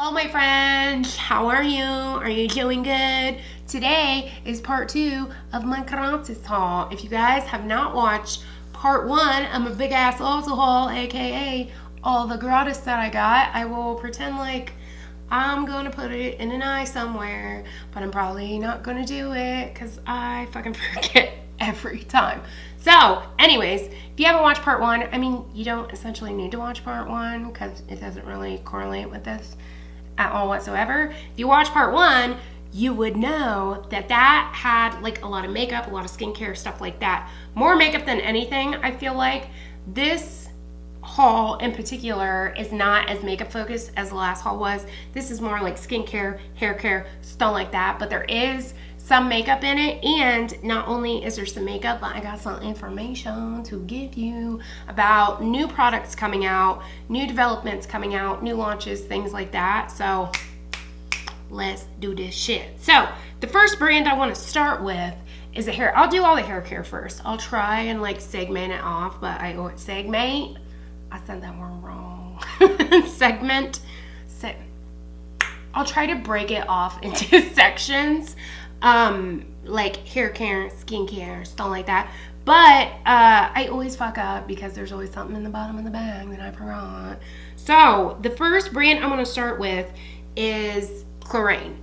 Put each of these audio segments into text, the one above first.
Hello my friends, how are you? Are you doing good? Today is part 2 of my Gratis haul. If you guys have not watched part 1 of my big ass Ulta haul, aka all the Gratis that I got, I will pretend like I'm gonna put it in an eye somewhere, but I'm probably not gonna do it because I fucking forget every time. So anyways, if you haven't watched part 1, I mean, you don't essentially need to watch part 1 because it doesn't really correlate with this at all whatsoever. If you watch part 1, you would know that had like a lot of makeup, a lot of skincare, stuff like that. More makeup than anything, I feel like. This haul in particular is not as makeup focused as the last haul was. This is more like skincare, hair care, stuff like that, but there is some makeup in it, and not only is there some makeup, but I got some information to give you about new products coming out, new developments coming out, new launches, things like that. So let's do this shit. So the first brand I want to start with is I'll do all the hair care first. I'll try and like segment it off, but I said that word wrong. I'll try to break it off into sections. Like hair care, skincare, stuff like that. But I always fuck up because there's always something in the bottom of the bag that I forgot. So the first brand I'm going to start with is Clarins.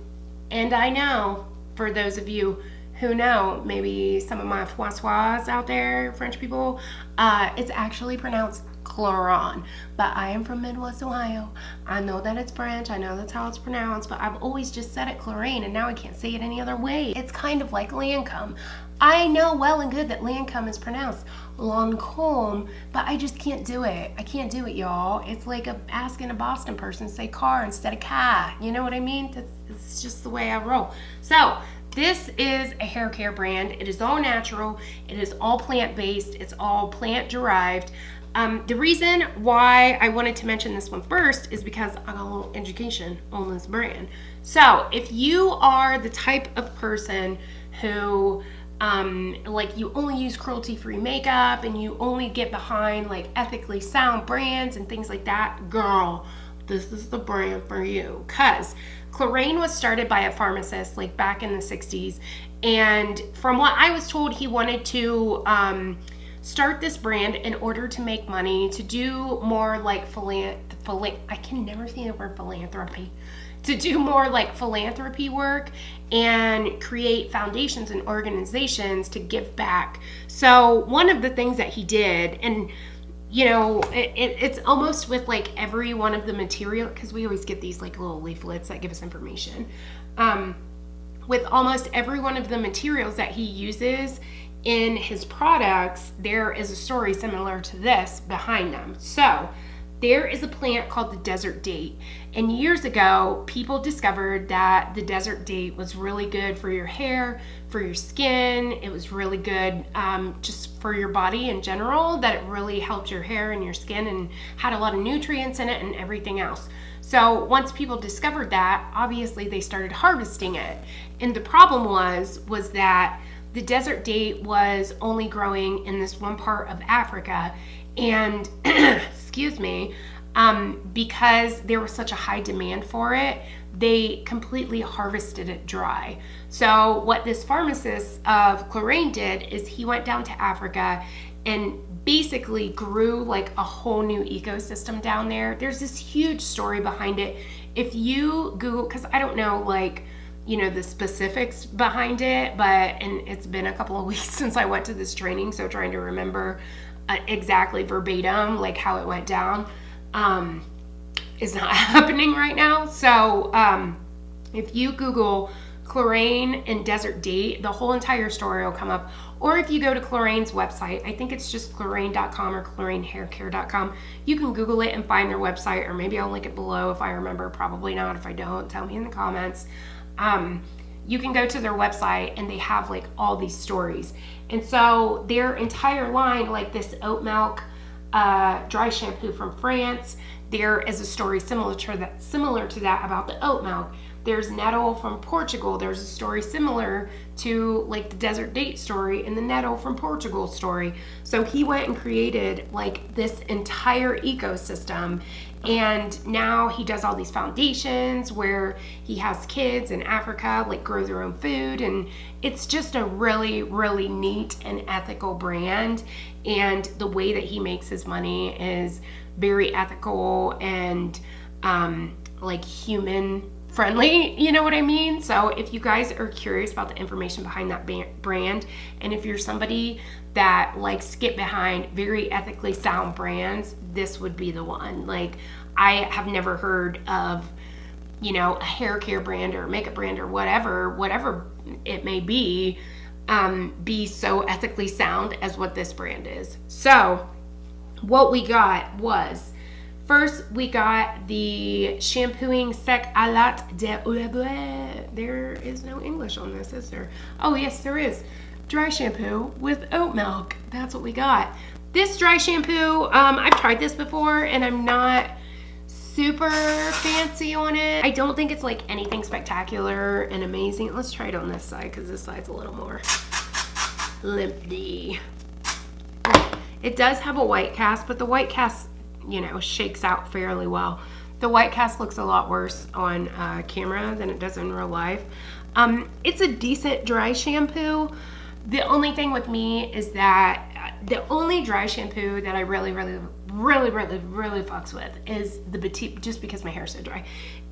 And I know, for those of you who know, maybe some of my François out there, French people, it's actually pronounced Clarins, but I am from Midwest Ohio. I know that it's French, I know that's how it's pronounced, but I've always just said it Clarins, and now I can't say it any other way. It's kind of like Lancome. I know well and good that Lancome is pronounced Lancome, but I just can't do it. I can't do it, y'all. It's like asking a Boston person to say car instead of car. You know what I mean? It's just the way I roll. So this is a hair care brand. It is all natural. It is all plant-based. It's all plant-derived. The reason why I wanted to mention this one first is because I got a little education on this brand. So if you are the type of person who like you only use cruelty-free makeup and you only get behind like ethically sound brands and things like that, girl, this is the brand for you. Because Clarins was started by a pharmacist like back in the 60s, and from what I was told, he wanted to start this brand in order to make money, to do more like I can never say the word philanthropy, to do more like philanthropy work and create foundations and organizations to give back. So one of the things that he did, and you know, it's almost with like every one of the material, because we always get these like little leaflets that give us information. With almost every one of the materials that he uses in his products, there is a story similar to this behind them. So there is a plant called the desert date, and years ago people discovered that the desert date was really good for your hair, for your skin. It was really good just for your body in general, that it really helped your hair and your skin and had a lot of nutrients in it and everything else. So once people discovered that, obviously they started harvesting it, and the problem was that the desert date was only growing in this one part of Africa, and excuse me, because there was such a high demand for it, they completely harvested it dry. So what this pharmacist of Clarins did is he went down to Africa and basically grew like a whole new ecosystem down there. There's this huge story behind it. If you Google, because I don't know like, you know, the specifics behind it, and it's been a couple of weeks since I went to this training, so trying to remember exactly verbatim like how it went down is not happening right now. So if you Google Clarins and desert date, the whole entire story will come up. Or if you go to Clarins' website, I think it's just clarins.com or clarinshaircare.com, you can Google it and find their website, or maybe I'll link it below if I remember. Probably not. If I don't, tell me in the comments. You can go to their website and they have like all these stories. And so their entire line, like this oat milk dry shampoo from France, there is a story similar to that about the oat milk. There's nettle from Portugal. There's a story similar to like the desert date story and the nettle from Portugal story. So he went and created like this entire ecosystem, And now he does all these foundations where he has kids in Africa, like grow their own food. And it's just a really, really neat and ethical brand. And the way that he makes his money is very ethical and like human friendly, you know what I mean? So if you guys are curious about the information behind that brand, and if you're somebody that likes to get behind very ethically sound brands, this would be the one. Like, I have never heard of, you know, a hair care brand or a makeup brand or whatever it may be so ethically sound as what this brand is. So what we got was, first, we got the shampooing sec à la de Ulta. There is no English on this, is there? Oh, yes, there is. Dry shampoo with oat milk. That's what we got. This dry shampoo, I've tried this before, and I'm not super fancy on it. I don't think it's like anything spectacular and amazing. Let's try it on this side, because this side's a little more limpy. It does have a white cast, but the white cast, you know, shakes out fairly well. The white cast looks a lot worse on camera than it does in real life. It's a decent dry shampoo. The only thing with me is that the only dry shampoo that I really fucks with is the Batiste, just because my hair's so dry,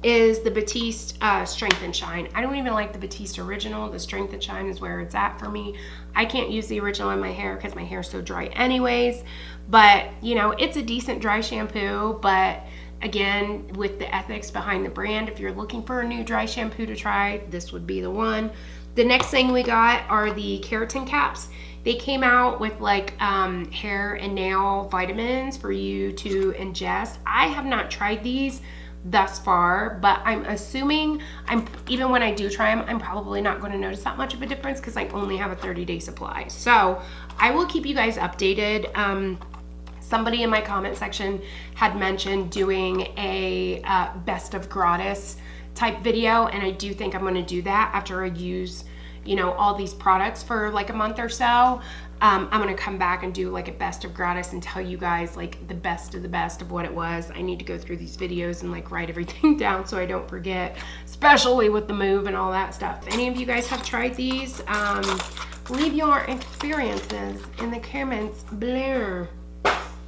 is the Batiste Strength and Shine. I don't even like the Batiste original. The Strength and Shine is where it's at for me. I can't use the original in my hair because my hair's so dry anyways. But, you know, it's a decent dry shampoo. But again, with the ethics behind the brand, if you're looking for a new dry shampoo to try, this would be the one. The next thing we got are the keratin caps. They came out with like hair and nail vitamins for you to ingest. I have not tried these thus far, but I'm assuming even when I do try them, I'm probably not going to notice that much of a difference because I only have a 30-day supply. So I will keep you guys updated. Somebody in my comment section had mentioned doing a best of Gratis type video, and I do think I'm going to do that after I use, you know, all these products for like a month or so. I'm going to come back and do like a best of Gratis and tell you guys like the best of what it was. I need to go through these videos and like write everything down so I don't forget, especially with the move and all that stuff. If any of you guys have tried these, leave your experiences in the comments below.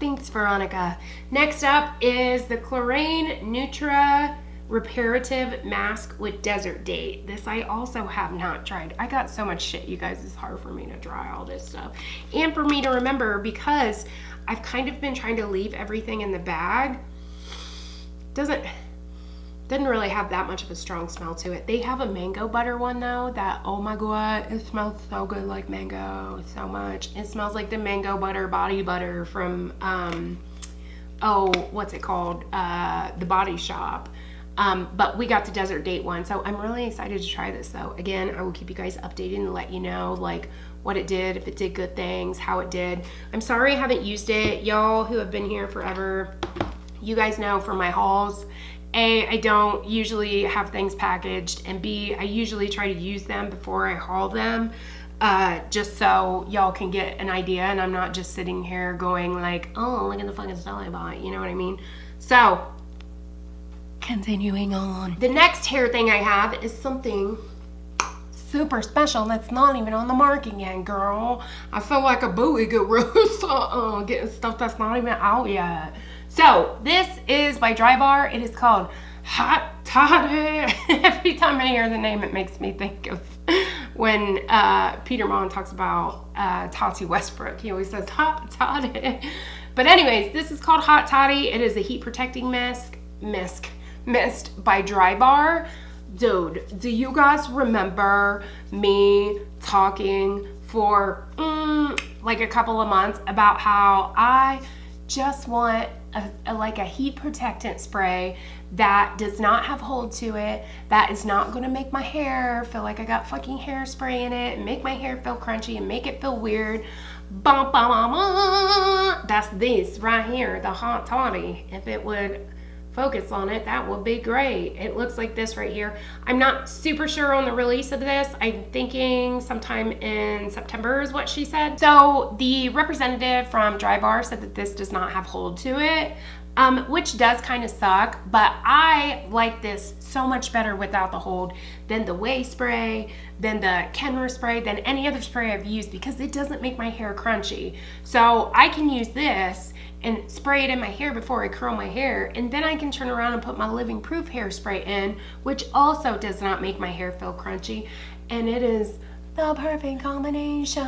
Thanks, Veronica. Next up is the Chlorine Nutra Reparative Mask with Desert Date. This I also have not tried. I got so much shit, you guys. It's hard for me to try all this stuff. And for me to remember, because I've kind of been trying to leave everything in the bag. Doesn't really have that much of a strong smell to it. They have a mango butter one though that, oh my god, it smells so good, like mango, so much. It smells like the mango butter body butter from what's it called, the Body Shop. But we got the Desert Date one, so I'm really excited to try this though. Again, I will keep you guys updated and let you know like what it did, if it did good things, how it did. I'm sorry I haven't used it. Y'all who have been here forever, you guys know from my hauls, A, I don't usually have things packaged, and B, I usually try to use them before I haul them, just so y'all can get an idea and I'm not just sitting here going like, oh, look at the fucking stuff I bought, you know what I mean? So, continuing on. The next hair thing I have is something super special that's not even on the market yet, girl. I feel like a booty guru getting stuff that's not even out yet. So this is by Dry Bar. It is called Hot Toddy. Every time I hear the name, it makes me think of when Peter Mon talks about Tati Westbrook. He always says Hot Toddy. But anyways, this is called Hot Toddy. It is a heat protecting mist by Dry Bar. Dude, do you guys remember me talking for like a couple of months about how I just want a heat protectant spray that does not have hold to it, that is not going to make my hair feel like I got fucking hairspray in it and make my hair feel crunchy and make it feel weird. That's this right here, the Hot Toddy. If it would focus on it, that would be great. It looks like this right here. I'm not super sure on the release of this. I'm thinking sometime in September is what she said. So the representative from Dry Bar said that this does not have hold to it, which does kind of suck, but I like this so much better without the hold than the Way spray, than the Kenra spray, than any other spray I've used, because it doesn't make my hair crunchy. So I can use this and spray it in my hair before I curl my hair, and then I can turn around and put my Living Proof hairspray in, which also does not make my hair feel crunchy, and it is the perfect combination,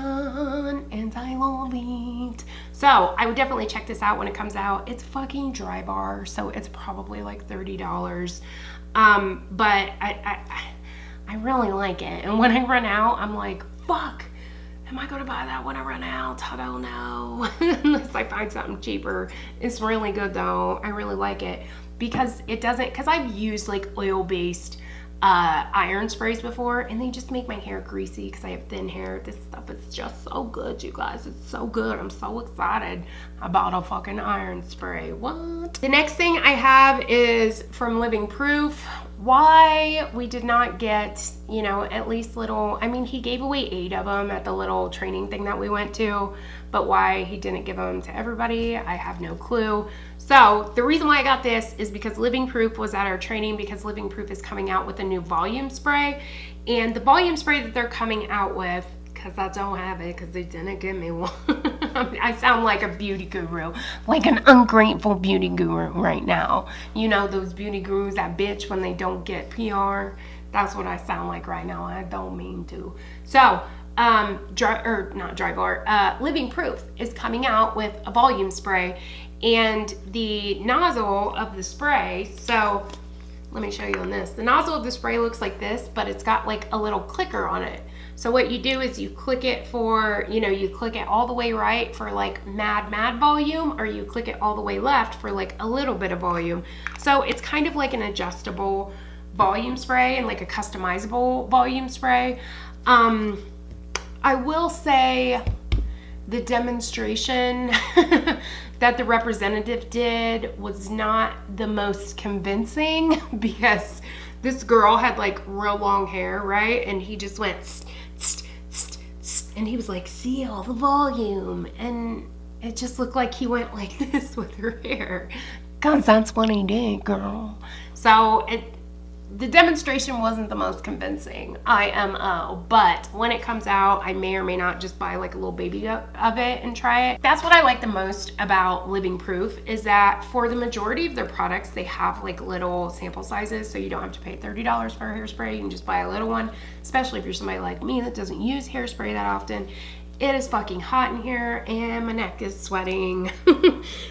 and I love it. So I would definitely check this out when it comes out. It's fucking Dry Bar, so it's probably like $30. But I really like it, and when I run out, I'm like, fuck, am I gonna buy that when I run out? I don't know. Unless I find something cheaper. It's really good though. I really like it because it doesn't, because I've used like oil-based iron sprays before, and they just make my hair greasy because I have thin hair. This stuff is just so good, you guys. It's so good. I'm so excited about a fucking iron spray. What? The next thing I have is from Living Proof. Why we did not get, you know, at least little, I mean, he gave away 8 of them at the little training thing that we went to, but why he didn't give them to everybody, I have no clue. So the reason why I got this is because Living Proof was at our training, because Living Proof is coming out with a new volume spray, and the volume spray that they're coming out with, because I don't have it because they didn't give me one. I sound like a beauty guru, like an ungrateful beauty guru right now. You know, those beauty gurus that bitch when they don't get PR. That's what I sound like right now. I don't mean to. So, Living Proof is coming out with a volume spray, and the nozzle of the spray, so let me show you on this. The nozzle of the spray looks like this, but it's got like a little clicker on it. So what you do is you click it for, you know, you click it all the way right for like mad volume, or you click it all the way left for like a little bit of volume. So it's kind of like an adjustable volume spray and like a customizable volume spray. I will say the demonstration that the representative did was not the most convincing, because this girl had like real long hair, right? And he just went and he was like, see all the volume, and it just looked like he went like this with her hair, cause that's what he did, girl. So the demonstration wasn't the most convincing, IMO, but when it comes out, I may or may not just buy like a little baby of it and try it. That's what I like the most about Living Proof, is that for the majority of their products, they have like little sample sizes, so you don't have to pay $30 for a hairspray. You can just buy a little one, especially if you're somebody like me that doesn't use hairspray that often. It is fucking hot in here, and my neck is sweating.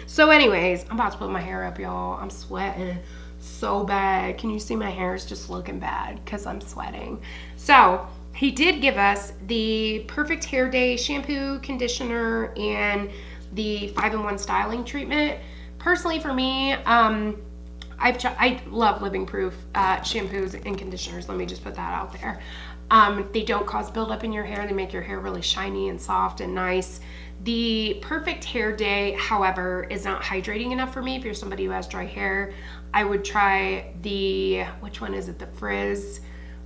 So anyways, I'm about to put my hair up, y'all. I'm sweating so bad. Can you see my hair is just looking bad because I'm sweating? So he did give us the Perfect Hair Day shampoo, conditioner, and the 5-in-1 styling treatment. Personally, for me, I love Living Proof shampoos and conditioners. Let me just put that out there. They don't cause buildup in your hair. They make your hair really shiny and soft and nice. The Perfect Hair Day, however, is not hydrating enough for me. If you're somebody who has dry hair, I would try the, which one is it? The Frizz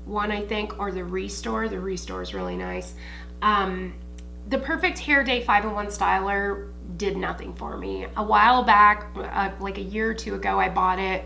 one, I think, or the Restore. The Restore is really nice. The Perfect Hair Day 5-in-1 styler did nothing for me. A while back, like a year or two ago, I bought it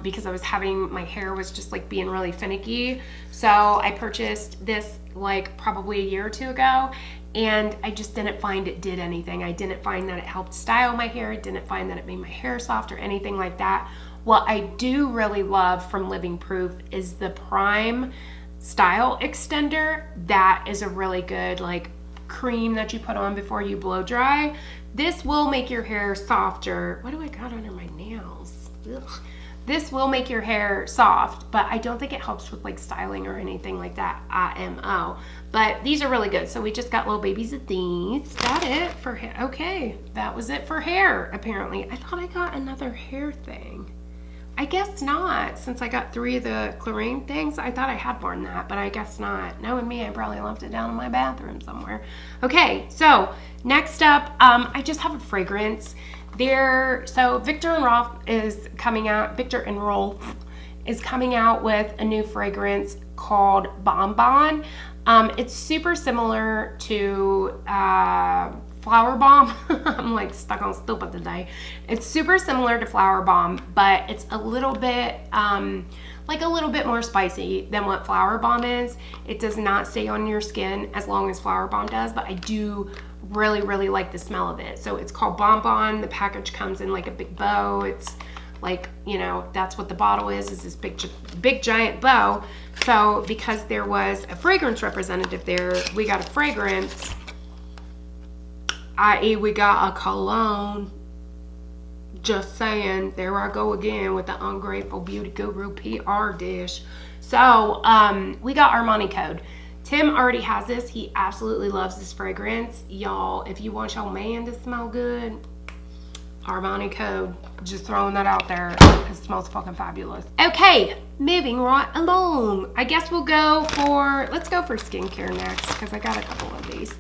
because I was having, my hair was just like being really finicky. So I purchased this like probably a year or two ago, and I just didn't find it did anything. I didn't find that it helped style my hair. I didn't find that it made my hair soft or anything like that. What I do really love from Living Proof is the Prime Style Extender. That is a really good like cream that you put on before you blow dry. This will make your hair softer. What do I got under my nails? Ugh. This will make your hair soft, but I don't think it helps with like styling or anything like that, IMO. But these are really good. So we just got little babies of these. Is that it for hair? Okay, that was it for hair, apparently. I thought I got another hair thing. I guess not, since I got 3 of the Clarine things. I thought I had more than that, but I guess not. Knowing me, I probably left it down in my bathroom somewhere. Okay, so next up, I just have a fragrance. So Viktor and Rolf is coming out with a new fragrance called Bon Bon. It's super similar to Flower Bomb. I'm like stuck on stupid today. It's super similar to Flower Bomb, but it's a little bit like a little bit more spicy than what Flower Bomb is. It does not stay on your skin as long as Flower Bomb does, but I do really like the smell of it. So it's called Bon Bon. The package comes in like a big bow. It's like, you know, that's what the bottle is this big giant bow. So because there was a fragrance representative there, we got a fragrance, i.e. we got a cologne. Just saying, there I go again with the ungrateful beauty guru PR dish. So we got Armani Code. Tim already has this. He absolutely loves this fragrance. Y'all, if you want your man to smell good, Armani Code. Just throwing that out there. It smells fucking fabulous. Okay, moving right along. I guess let's go for skincare next, because I got a couple of these.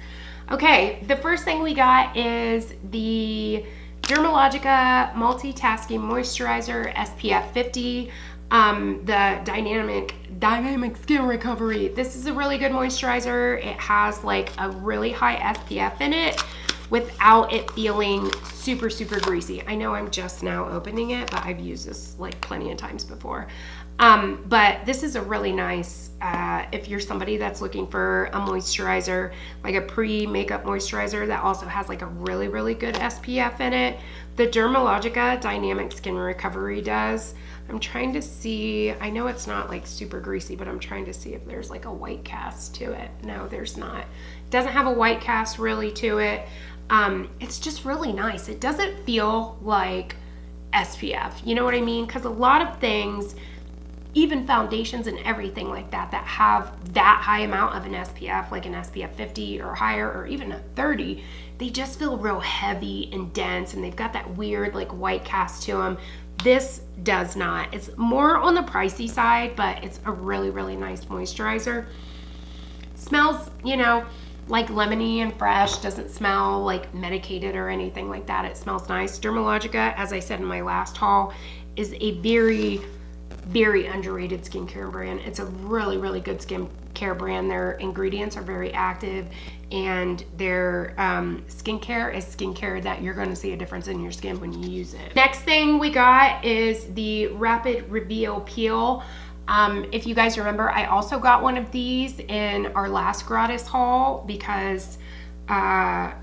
Okay, the first thing we got is the Dermalogica Multitasking Moisturizer SPF 50. The dynamic skin recovery. This is a really good moisturizer. It has like a really high SPF in it without it feeling super greasy. I know I'm just now opening it, but I've used this like plenty of times before. But this is a really nice, if you're somebody that's looking for a moisturizer, like a pre-makeup moisturizer that also has like a really good SPF in it. The Dermalogica Dynamic Skin Recovery does. I'm trying to see, I know it's not like super greasy, but I'm trying to see if there's like a white cast to it. No, there's not. It doesn't have a white cast really to it. It's just really nice. It doesn't feel like SPF, you know what I mean? Because a lot of things, even foundations and everything like that have that high amount of an SPF, like an SPF 50 or higher, or even a 30, they just feel real heavy and dense, and they've got that weird like white cast to them. This does not. It's more on the pricey side, but it's a really nice moisturizer. Smells, you know, like lemony and fresh. Doesn't smell like medicated or anything like that. It smells nice. Dermalogica, as I said in my last haul, is a very underrated skincare brand. It's a really good skincare brand. Their ingredients are very active, and their skincare is skincare that you're going to see a difference in your skin when you use it. Next thing we got is the Rapid Reveal Peel. If you guys remember, I also got one of these in our last Gratis haul because I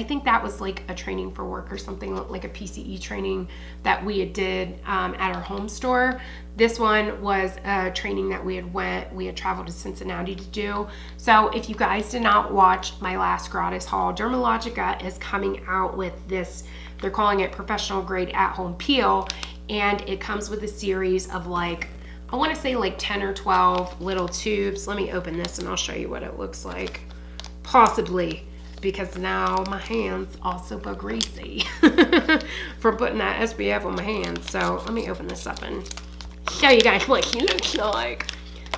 think that was like a training for work or something, like a PCE training that we had did at our home store. This one was a training that we had traveled to Cincinnati to do. So if you guys did not watch my last Gratis haul, Dermalogica is coming out with this, they're calling it professional grade at home peel, and it comes with a series of like, I want to say like 10 or 12 little tubes. Let me open this and I'll show you what it looks like. Possibly, because now my hands are super greasy from putting that SPF on my hands. So let me open this up and show you guys what he looks like.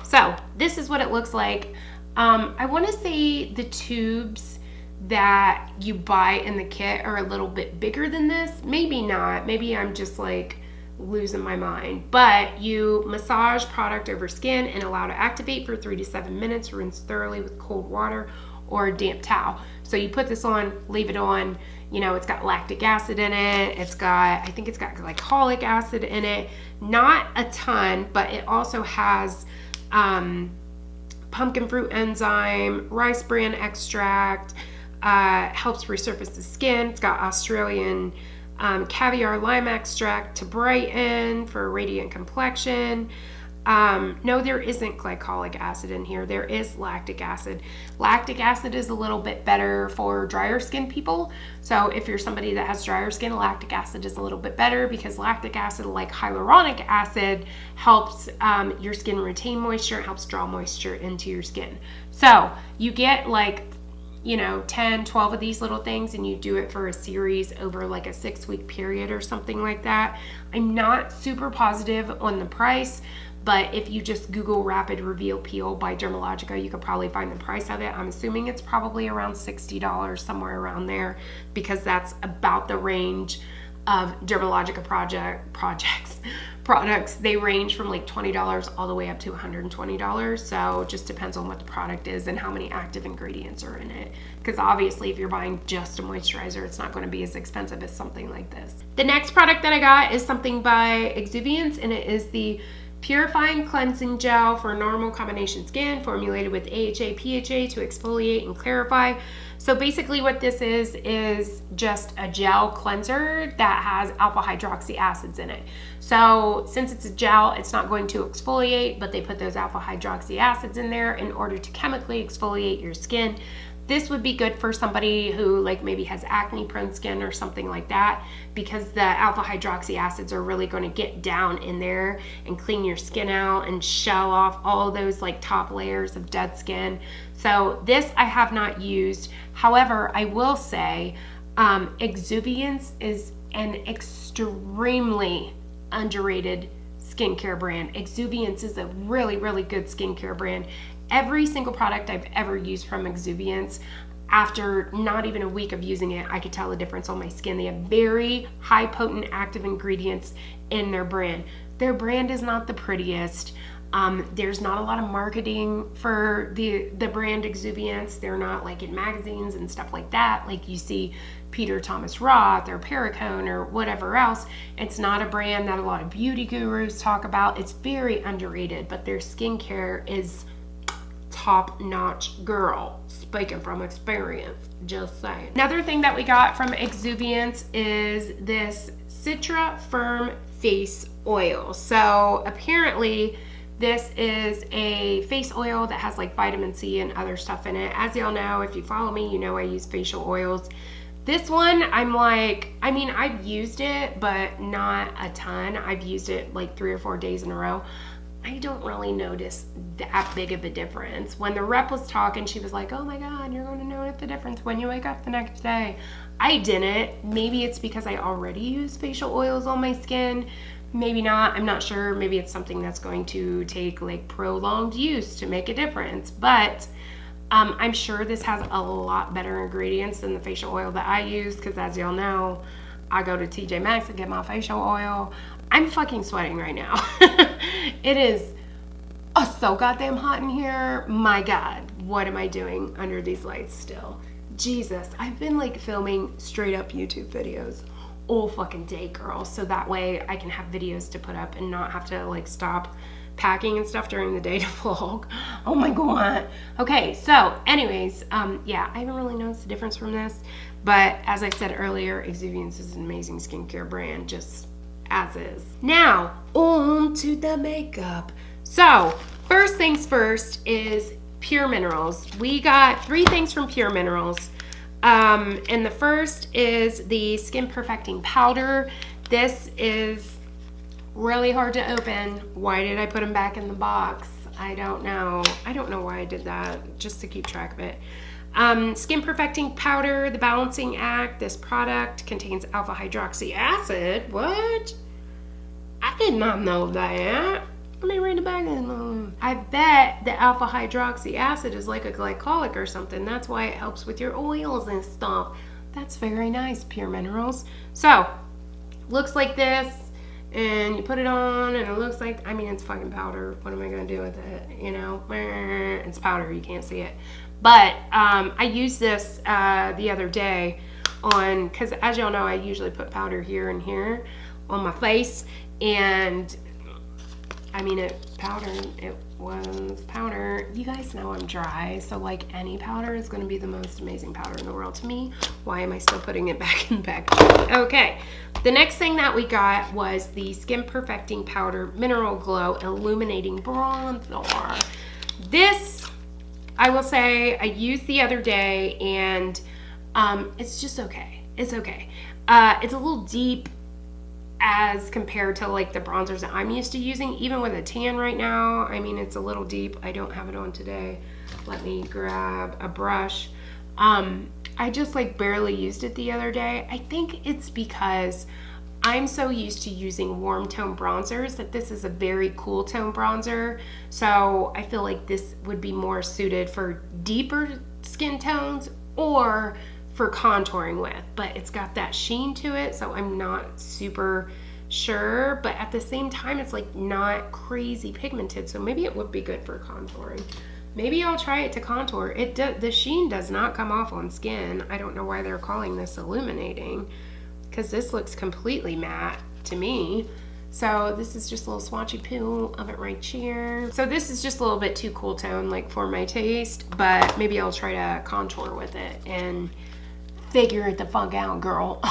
So this is what it looks like. I want to say the tubes that you buy in the kit are a little bit bigger than this. Maybe not. Maybe I'm just like losing my mind. But you massage product over skin and allow to activate for 3 to 7 minutes. Rinse thoroughly with cold water or a damp towel. So you put this on, leave it on. You know, it's got lactic acid in it. I think it's got glycolic acid in it. Not a ton, but it also has pumpkin fruit enzyme, rice bran extract, helps resurface the skin. It's got Australian caviar lime extract to brighten for a radiant complexion. No, there isn't glycolic acid in here. There is lactic acid. Lactic acid is a little bit better for drier skin people. So if you're somebody that has drier skin, lactic acid is a little bit better, because lactic acid, like hyaluronic acid, helps your skin retain moisture. It helps draw moisture into your skin. So you get like, you know, 10, 12 of these little things, and you do it for a series over like a 6-week period or something like that. I'm not super positive on the price, but if you just Google Rapid Reveal Peel by Dermalogica, you could probably find the price of it. I'm assuming it's probably around $60, somewhere around there, because that's about the range of Dermalogica products. They range from like $20 all the way up to $120. So it just depends on what the product is and how many active ingredients are in it. Because obviously if you're buying just a moisturizer, it's not going to be as expensive as something like this. The next product that I got is something by Exuviance, and it is the Purifying Cleansing Gel for normal combination skin, formulated with AHA, PHA to exfoliate and clarify. So basically what this is just a gel cleanser that has alpha hydroxy acids in it. So since it's a gel, it's not going to exfoliate, but they put those alpha hydroxy acids in there in order to chemically exfoliate your skin. This would be good for somebody who like maybe has acne prone skin or something like that, because the alpha hydroxy acids are really going to get down in there and clean your skin out and shell off all those like top layers of dead skin. So this I have not used. However, I will say Exuviance is an extremely underrated skincare brand. Exuviance is a really, really good skincare brand. Every single product I've ever used from Exuviance, after not even a week of using it, I could tell the difference on my skin. They have very high potent active ingredients in their brand. Their brand is not the prettiest. There's not a lot of marketing for the brand Exuviance. They're not like in magazines and stuff like that, like you see Peter Thomas Roth or Perricone or whatever else. It's not a brand that a lot of beauty gurus talk about. It's very underrated, but their skincare is top-notch, girl. Speaking from experience, just saying. Another thing that we got from Exuviance is this Citra Firm Face Oil. So apparently this is a face oil that has like vitamin C and other stuff in it. As y'all know, if you follow me, you know I use facial oils. This one, I'm like, I mean, I've used it, but not a ton. I've used it like 3 or 4 days in a row. I don't really notice that big of a difference. When the rep was talking, she was like, oh my God, you're going to notice the difference when you wake up the next day. I didn't. Maybe it's because I already use facial oils on my skin. Maybe not. I'm not sure. Maybe it's something that's going to take like prolonged use to make a difference. But I'm sure this has a lot better ingredients than the facial oil that I use, because as y'all know, I go to TJ Maxx to get my facial oil. I'm fucking sweating right now. It is so goddamn hot in here. My God, what am I doing under these lights still? Jesus, I've been like filming straight up YouTube videos all fucking day, girl. So that way I can have videos to put up and not have to like stop packing and stuff during the day to vlog. Oh my God. Okay, so anyways, yeah, I haven't really noticed the difference from this. But as I said earlier, Exuviance is an amazing skincare brand, just as is. Now, on to the makeup. So, first things first is Pure Minerals. We got 3 things from Pure Minerals. And the first is the Skin Perfecting Powder. This is really hard to open. Why did I put them back in the box? I don't know. I don't know why I did that, just to keep track of it. Skin Perfecting Powder, the Balancing Act. This product contains alpha hydroxy acid. What? I did not know that. Let me read the back end. I bet the alpha hydroxy acid is like a glycolic or something. That's why it helps with your oils and stuff. That's very nice, Pure Minerals. So, looks like this, and you put it on, and it looks like, I mean, it's fucking powder. What am I gonna do with it? You know, it's powder. You can't see it. But I used this the other day on, because as y'all know, I usually put powder here and here on my face, and I mean, it was powder. You guys know I'm dry, so like any powder is going to be the most amazing powder in the world to me. Why am I still putting it back in the packaging? Okay, the next thing that we got was the Skin Perfecting Powder Mineral Glow Illuminating Bronzer. This, I will say, I used the other day, and it's just okay. It's okay. It's a little deep as compared to like the bronzers that I'm used to using, even with a tan right now. I mean, it's a little deep. I don't have it on today. Let me grab a brush. I just like barely used it the other day. I think it's because I'm so used to using warm tone bronzers that this is a very cool tone bronzer. So I feel like this would be more suited for deeper skin tones or for contouring with, but it's got that sheen to it, so I'm not super sure, but at the same time, it's like not crazy pigmented, so maybe it would be good for contouring. Maybe I'll try it to contour. The sheen does not come off on skin. I don't know why they're calling this illuminating, because this looks completely matte to me. So this is just a little swatchy poo of it right here. So this is just a little bit too cool tone, like for my taste, but maybe I'll try to contour with it and figure it the fuck out, girl.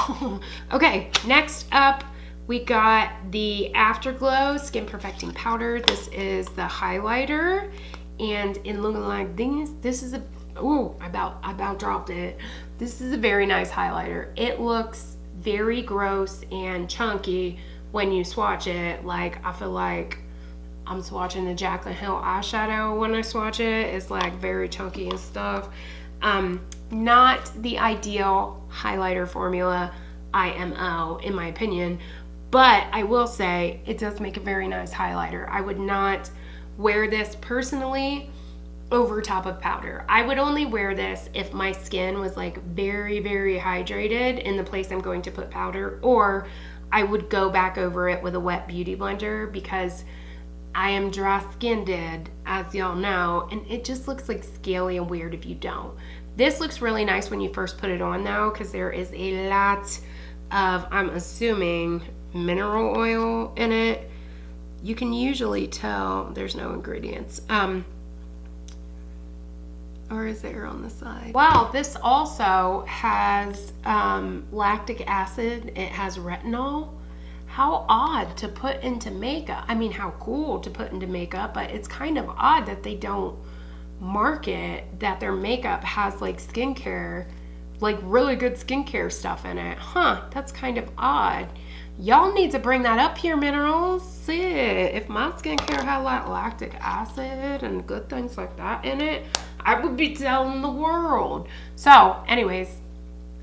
Okay, next up, we got the Afterglow Skin Perfecting Powder. This is the highlighter, and in looking like this is a, ooh, I about dropped it. This is a very nice highlighter. It looks very gross and chunky when you swatch it. Like, I feel like I'm swatching the Jaclyn Hill eyeshadow when I swatch it. It's like very chunky and stuff. Not the ideal highlighter formula, IMO, in my opinion, but I will say it does make a very nice highlighter. I would not wear this personally over top of powder. I would only wear this if my skin was like very, very hydrated in the place I'm going to put powder, or I would go back over it with a wet beauty blender, because I am dry skinned, as y'all know, and it just looks like scaly and weird if you don't. This looks really nice when you first put it on though, because there is a lot of, I'm assuming, mineral oil in it. You can usually tell there's no ingredients. Or is there on the side? Wow, this also has lactic acid. It has retinol. How odd to put into makeup. I mean, how cool to put into makeup, but it's kind of odd that they don't market that their makeup has like skincare, like really good skincare stuff in it. Huh, that's kind of odd. Y'all need to bring that up here, minerals. Shit, if my skincare had like lactic acid and good things like that in it, I would be telling the world. So anyways,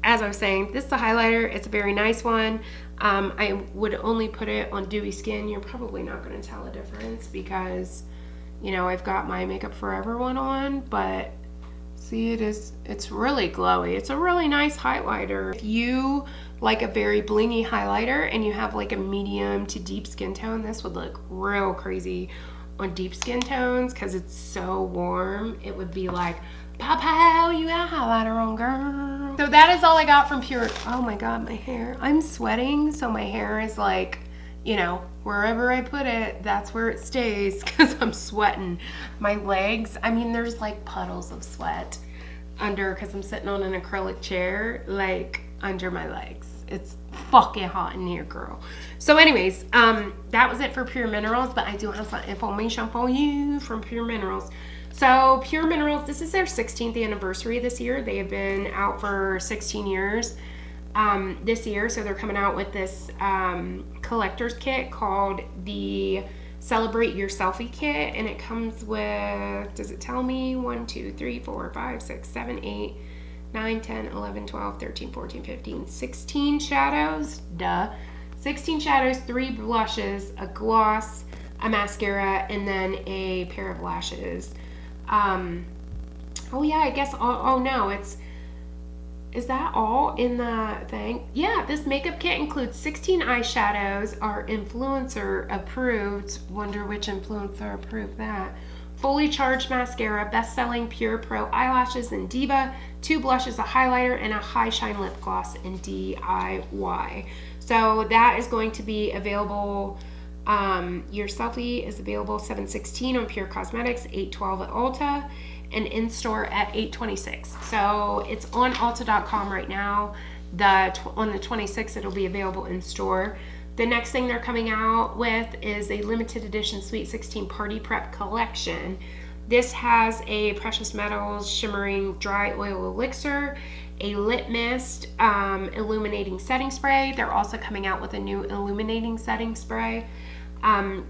as I was saying, this is a highlighter. It's a very nice one. I would only put it on dewy skin. You're probably not going to tell a difference because, you know, I've got my Makeup Forever one on, but see, it's really glowy. It's a really nice highlighter. If you like a very blingy highlighter and you have like a medium to deep skin tone, this would look real crazy on deep skin tones because it's so warm. It would be like, Papa, you got highlighter on, girl. So that is all I got from Pure. Oh my God, my hair. I'm sweating, so my hair is like, you know, wherever I put it, that's where it stays because I'm sweating. My legs, I mean, there's like puddles of sweat under, because I'm sitting on an acrylic chair, like under my legs. It's fucking hot in here, girl. So anyways, that was it for Pure Minerals, but I do have some information for you from Pure Minerals. So Pure Minerals, this is their 16th anniversary this year. They have been out for 16 years this year. So they're coming out with this collector's kit called the Celebrate Your Selfie Kit. And it comes with, does it tell me? 1, 2, 3, 4, 5, 6, 7, 8, 9, 10, 11, 12, 13, 14, 15, 16 shadows. Duh. 16 shadows, 3 blushes, a gloss, a mascara, and then a pair of lashes. Oh yeah, I guess, oh no, is that all in the thing? Yeah, this makeup kit includes 16 eyeshadows, are influencer approved. Wonder which influencer approved that. Fully charged mascara, best-selling Pure Pro eyelashes in Diva, 2 blushes, a highlighter, and a high shine lip gloss in DIY. So that is going to be available. Your Selfie is available $7.16 on Pure Cosmetics, $8.12 at Ulta, and in store at $8.26. So it's on Ulta.com right now. On the 26th, it'll be available in store. The next thing they're coming out with is a limited edition Sweet 16 Party Prep collection. This has a Precious Metals Shimmering Dry Oil Elixir, a Lip Mist Illuminating Setting Spray. They're also coming out with a new Illuminating Setting Spray.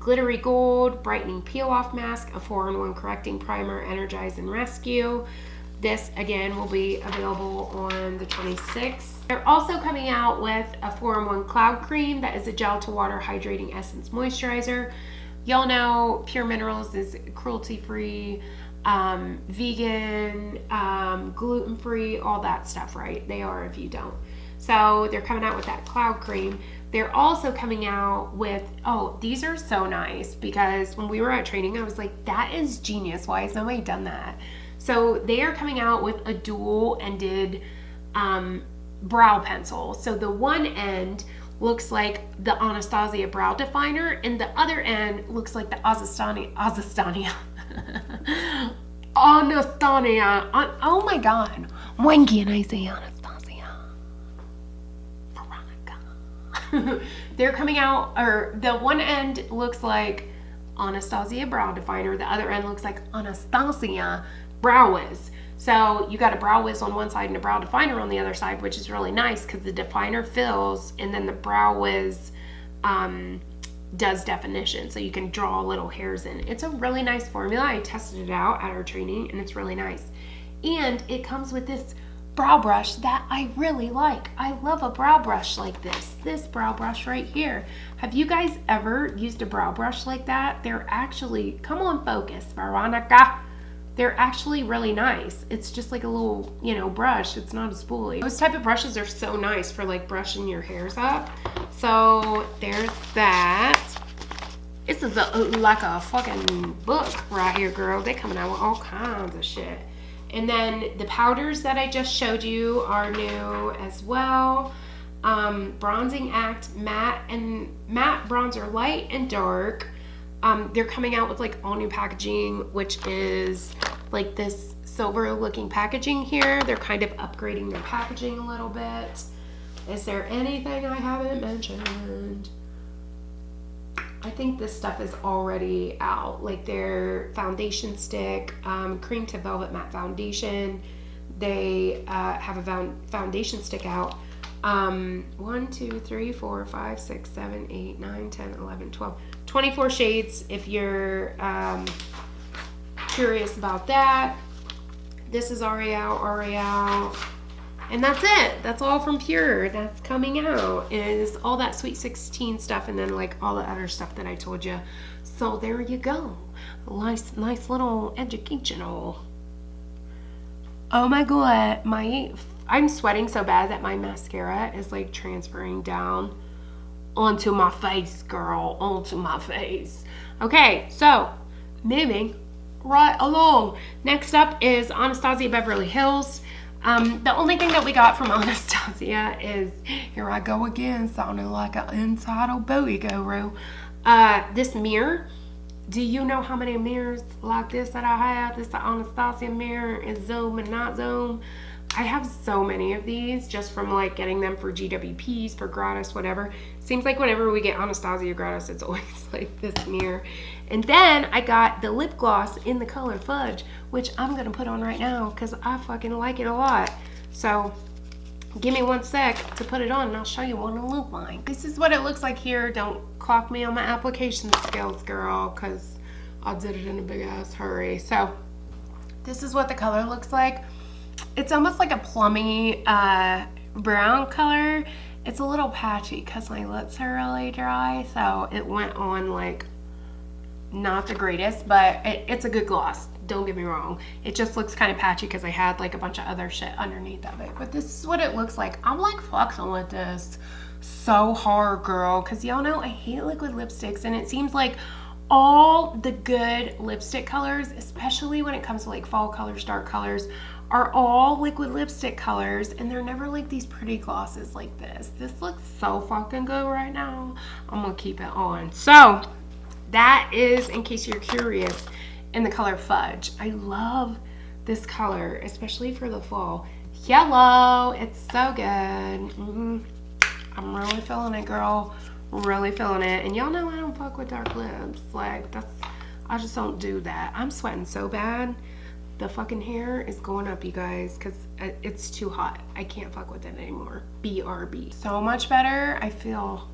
Glittery Gold Brightening Peel Off Mask, a 4-in-1 Correcting Primer, Energize and Rescue. This again will be available on the 26th. They're also coming out with a 4-in-1 Cloud Cream that is a gel to water hydrating essence moisturizer. Y'all know Pure Minerals is cruelty-free, vegan, gluten-free, all that stuff, right? They are if you don't. So they're coming out with that Cloud Cream. They're also coming out with, oh, these are so nice, because when we were at training, I was like, that is genius. Why has nobody done that? So they are coming out with a dual-ended brow pencil. So the one end looks like the Anastasia brow definer, and the other end looks like the Anastasia. Oh my God. When can I say Anastasia? They're coming out, or the one end looks like Anastasia brow definer, the other end looks like Anastasia brow wiz. So you got a brow wiz on one side and a brow definer on the other side, which is really nice because the definer fills and then the brow wiz does definition, so you can draw little hairs in. It's a really nice formula. I tested it out at our training and it's really nice. And it comes with this brow brush that I really like. I love a brow brush like this brow brush right here. Have you guys ever used a brow brush like that? They're actually, come on, focus, Veronica. They're actually really nice. It's just like a little, you know, brush. It's not a spoolie. Those type of brushes are so nice for like brushing your hairs up. So there's that. This is like a fucking book right here, girl. They're coming out with all kinds of shit. And then the powders that I just showed you are new as well. Bronzing Act matte bronzer, light and dark. They're coming out with like all new packaging, which is like this silver looking packaging here. They're kind of upgrading their packaging a little bit. Is there anything I haven't mentioned? I think this stuff is already out, like their foundation stick, cream to velvet matte foundation. They have a foundation stick out. 1, 2, 3, 4, 5, 6, 7, 8, 9, 10, 11, 12, 24 shades if you're curious about that. This is already out. And that's it. That's all from Pure. That's coming out is all that Sweet 16 stuff, and then like all the other stuff that I told you. So there you go. Nice little educational. Oh my God, I'm sweating so bad that my mascara is like transferring down onto my face, girl, onto my face. Okay, so moving right along. Next up is Anastasia Beverly Hills. The only thing that we got from Anastasia is, here I go again, sounding like an entitled booty guru. This mirror. Do you know how many mirrors like this that I have? This Anastasia mirror is zoom and not zoom. I have so many of these just from like getting them for GWPs, for Gratis, whatever. Seems like whenever we get Anastasia Gratis, it's always like this mirror. And then I got the lip gloss in the color Fudge, which I'm going to put on right now because I fucking like it a lot. So give me 1 sec to put it on and I'll show you what it looks like. This is what it looks like here. Don't clock me on my application skills, girl, because I did it in a big ass hurry. So this is what the color looks like. It's almost like a plummy brown color. It's a little patchy because my lips are really dry, so it went on like not the greatest, but it's a good gloss. Don't get me wrong. It just looks kind of patchy because I had like a bunch of other shit underneath of it. But this is what it looks like. I'm like flexing with this so hard, girl, because y'all know I hate liquid lipsticks, and it seems like all the good lipstick colors, especially when it comes to like fall colors, dark colors, are all liquid lipstick colors, and they're never like these pretty glosses like this. This looks so fucking good right now. I'm gonna keep it on. So that is, in case you're curious, in the color Fudge. I love this color, especially for the fall. Yellow, it's so good. I'm really feeling it, girl. Really feeling it. And y'all know I don't fuck with dark lips. Like, I just don't do that. I'm sweating so bad. The fucking hair is going up, you guys, because it's too hot. I can't fuck with it anymore. BRB. So much better. I feel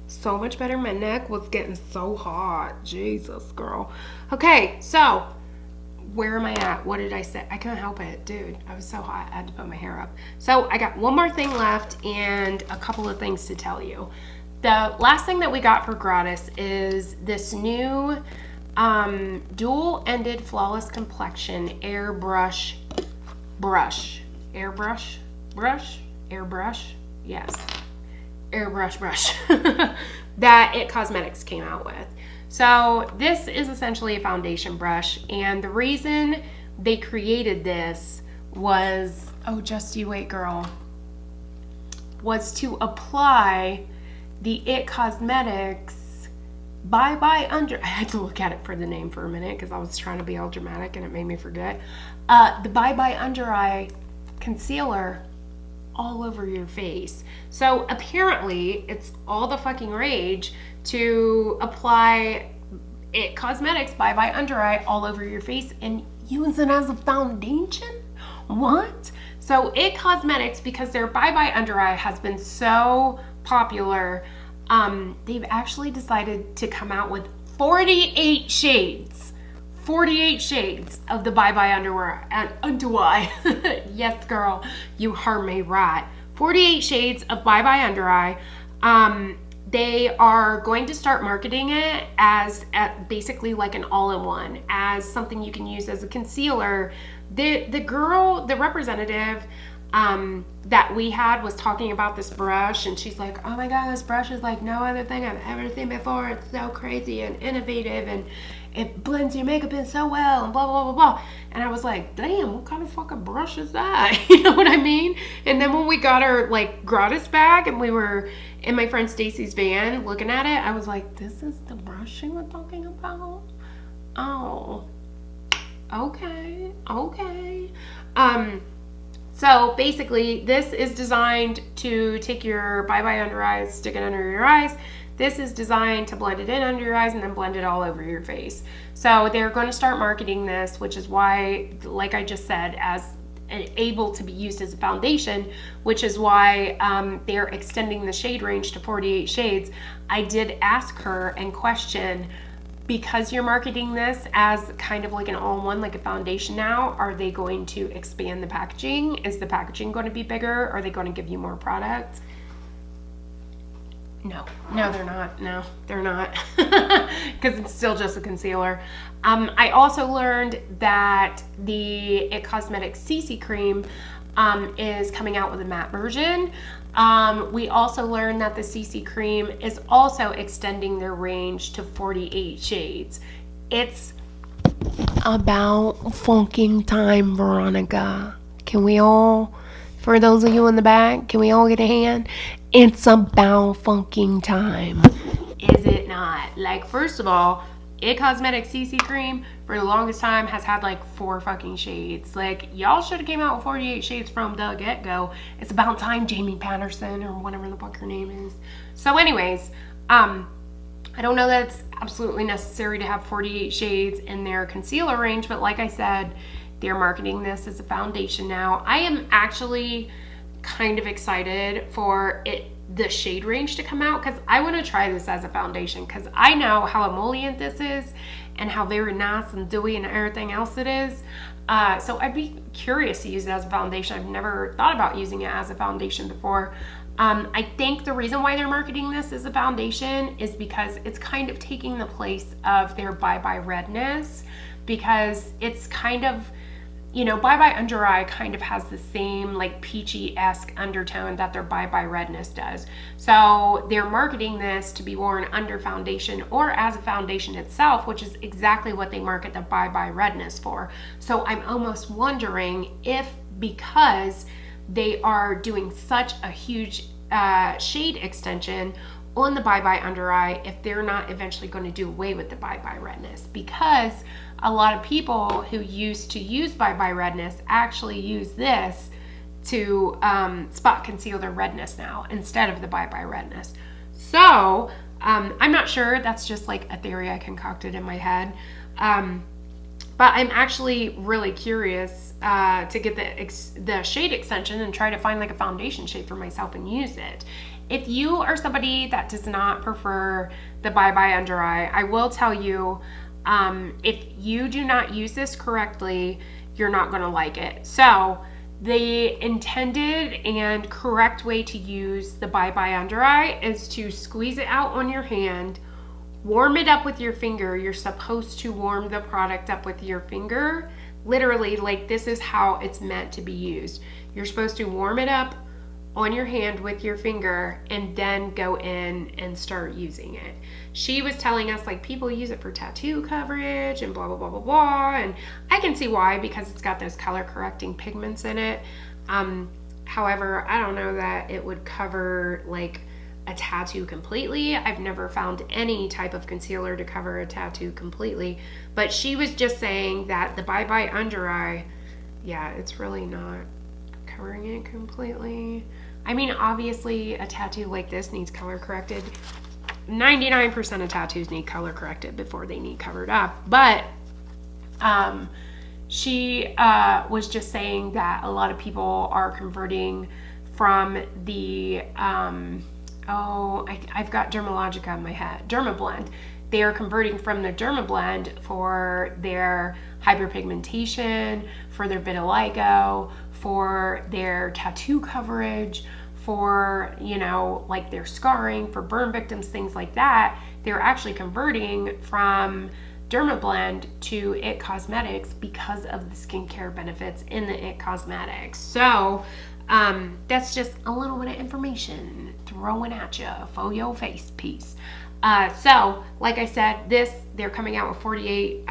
so much better. My neck was getting so hot. Jesus, girl. Okay, so where am I at? What did I say? I couldn't help it, dude. I was so hot. I had to put my hair up. So I got one more thing left and a couple of things to tell you. The last thing that we got for Gratis is this new dual-ended flawless complexion airbrush, yes. airbrush brush that It Cosmetics came out with. So this is essentially a foundation brush, and the reason they created this was, oh, just you wait, girl, was to apply the It Cosmetics Bye Bye Under. I had to look at it for the name for a minute because I was trying to be all dramatic and it made me forget. The Bye Bye Under Eye concealer all over your face. So apparently it's all the fucking rage to apply It Cosmetics Bye Bye Under Eye all over your face and use it as a foundation? What? So It Cosmetics, because their Bye Bye Under Eye has been so popular, they've actually decided to come out with 48 shades. 48 shades of the Bye Bye Under Eye. Yes, girl, you heard me right. 48 shades of Bye Bye Under Eye. They are going to start marketing it as basically like an all-in-one, as something you can use as a concealer. The representative that we had was talking about this brush, and she's like, oh my god, this brush is like no other thing I've ever seen before. It's so crazy and innovative, and it blends your makeup in so well, and blah blah blah blah. And I was like, damn, what kind of fucking brush is that? You know what I mean? And then when we got our like Gratis bag and we were in my friend Stacy's van looking at it, I was like, this is the brush you were talking about? Oh, okay. So basically this is designed to take your Bye Bye Under Eyes, stick it under your eyes. This is designed to blend it in under your eyes and then blend it all over your face. So they're going to start marketing this, which is why, like I just said, as able to be used as a foundation, which is why they're extending the shade range to 48 shades. I did ask her and question, because you're marketing this as kind of like an all-in-one, like a foundation now, are they going to expand the packaging? Is the packaging going to be bigger? Are they going to give you more products? No, they're not. No, they're not. Because it's still just a concealer. I also learned that the It Cosmetics CC Cream is coming out with a matte version. We also learned that the CC Cream is also extending their range to 48 shades. It's about fucking time, Veronica. Can we all, for those of you in the back, can we all get a hand? It's about fucking time. Is it not? Like, first of all, It Cosmetics CC Cream for the longest time has had like 4 fucking shades. Like, y'all should have came out with 48 shades from the get-go. It's about time, Jamie Patterson, or whatever the fuck her name is. So anyways, I don't know that it's absolutely necessary to have 48 shades in their concealer range, but like I said, they're marketing this as a foundation now. I am actually kind of excited for the shade range to come out, because I want to try this as a foundation, because I know how emollient this is and how very nice and dewy and everything else it is. So I'd be curious to use it as a foundation. I've never thought about using it as a foundation before. I think the reason why they're marketing this as a foundation is because it's kind of taking the place of their Bye Bye Redness, because it's kind of, you know, Bye Bye Under Eye kind of has the same like peachy-esque undertone that their Bye Bye Redness does. So they're marketing this to be worn under foundation or as a foundation itself, which is exactly what they market the Bye Bye Redness for. So I'm almost wondering if, because they are doing such a huge shade extension on the Bye Bye Under Eye, if they're not eventually going to do away with the Bye Bye Redness, because a lot of people who used to use Bye Bye Redness actually use this to spot conceal their redness now instead of the Bye Bye Redness. So I'm not sure. That's just like a theory I concocted in my head. But I'm actually really curious to get the shade extension and try to find like a foundation shade for myself and use it. If you are somebody that does not prefer the Bye Bye Under Eye, I will tell you, if you do not use this correctly, you're not going to like it. So the intended and correct way to use the Bye Bye Under Eye is to squeeze it out on your hand, warm it up with your finger. You're supposed to warm the product up with your finger. Literally, like, this is how it's meant to be used. You're supposed to warm it up on your hand with your finger and then go in and start using it. She was telling us like people use it for tattoo coverage and blah, blah, blah, blah, blah. And I can see why, because it's got those color correcting pigments in it. However, I don't know that it would cover like a tattoo completely. I've never found any type of concealer to cover a tattoo completely. But she was just saying that the Bye Bye Under Eye, yeah, it's really not covering it completely. I mean, obviously a tattoo like this needs color corrected. 99% of tattoos need color corrected before they need covered up. But she was just saying that a lot of people are converting from the, I've got Dermalogica in my head, Dermablend. They are converting from the Dermablend for their hyperpigmentation, for their vitiligo, for their tattoo coverage, for, you know, like their scarring, for burn victims, things like that. They're actually converting from Dermablend to IT Cosmetics because of the skincare benefits in the IT Cosmetics. So that's just a little bit of information throwing at you for your face piece. So like I said, they're coming out with 48,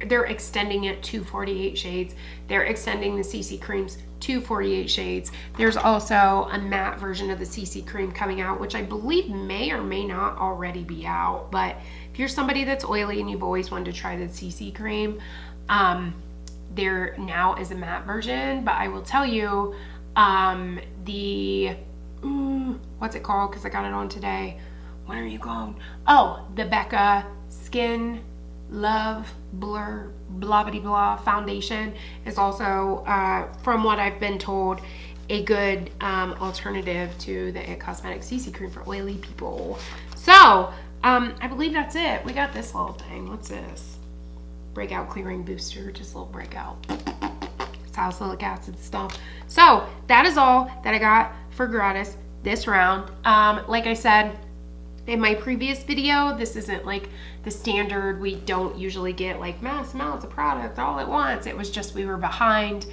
they're extending it to 48 shades. They're extending the CC creams to 48 shades. There's also a matte version of the CC cream coming out, which I believe may or may not already be out. But if you're somebody that's oily and you've always wanted to try the CC cream, there now is a matte version. But I will tell you, what's it called? Because I got it on today. When are you going? Oh, the Becca Skin Love Blur blah blah blah foundation is also, from what I've been told, a good alternative to the IT Cosmetics CC cream for oily people. So I believe that's it. We got this little thing. What's this? Breakout clearing booster, just a little breakout. Salicylic acid stuff. So that is all that I got for Gratis this round. Like I said in my previous video, this isn't like the standard. We don't usually get like mass amounts of product all at once. It was just we were behind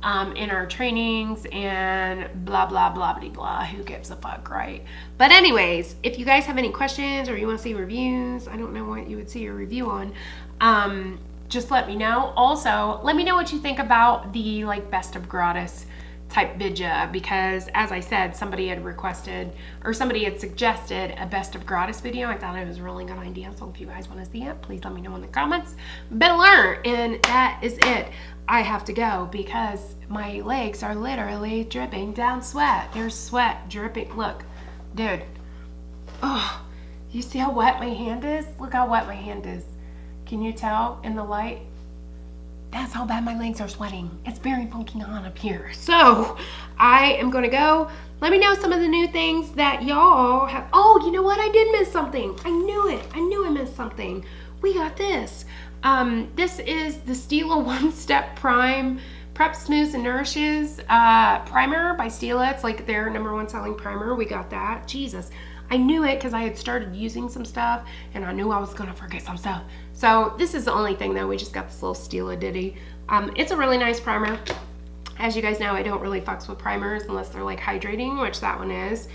in our trainings and blah blah blah blah blah. Who gives a fuck, right? But anyways, if you guys have any questions or you want to see reviews, I don't know what you would see a review on, just let me know. Also, let me know what you think about the like best of Gratis type vidya, because as I said, somebody had requested or somebody had suggested a best of Gratis video. I thought it was a really good idea, so if you guys want to see it, please let me know in the comments below. And that is it. I have to go because my legs are literally dripping down sweat. There's sweat dripping. Look, dude. Oh, you see how wet my hand is? Look how wet my hand is. Can you tell in the light? That's how bad my legs are sweating. It's very funky hot up here. So I am going to go. Let me know some of the new things that y'all have. Oh, you know what? I did miss something. I knew it. I knew I missed something. We got this. This is the Stila One Step Prime Prep Smooths and Nourishes primer by Stila. It's like their #1 selling primer. We got that. Jesus. I knew it because I had started using some stuff and I knew I was going to forget some stuff. So this is the only thing though. We just got this little Stila ditty. It's a really nice primer. As you guys know, I don't really fucks with primers unless they're like hydrating, which that one is.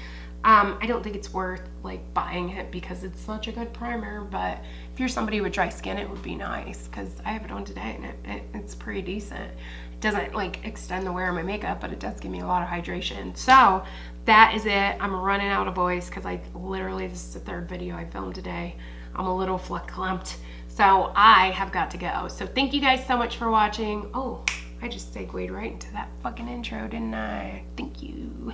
I don't think it's worth like buying it because it's such a good primer, but if you're somebody with dry skin, it would be nice because I have it on today and it's pretty decent. It doesn't like extend the wear of my makeup, but it does give me a lot of hydration. So that is it. I'm running out of voice because I literally, this is the 3rd video I filmed today. I'm a little clumped. So I have got to go. So thank you guys so much for watching. Oh, I just segued right into that fucking intro, didn't I? Thank you.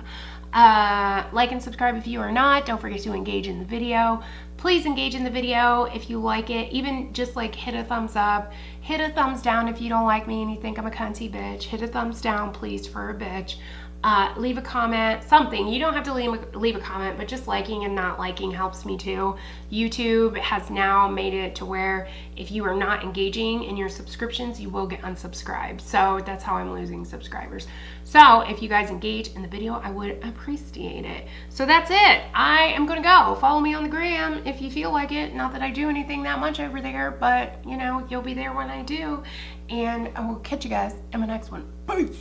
Like and subscribe if you are not. Don't forget to engage in the video. Please engage in the video if you like it. Even just like hit a thumbs up. Hit a thumbs down if you don't like me and you think I'm a cunty bitch. Hit a thumbs down, please, for a bitch. Leave a comment, something. You don't have to leave a comment, but just liking and not liking helps me too. YouTube has now made it to where if you are not engaging in your subscriptions, you will get unsubscribed. So that's how I'm losing subscribers. So if you guys engage in the video, I would appreciate it. So that's it. I am going to go. Follow me on the gram if you feel like it. Not that I do anything that much over there, but you know, you'll be there when I do. And I will catch you guys in my next one. Peace.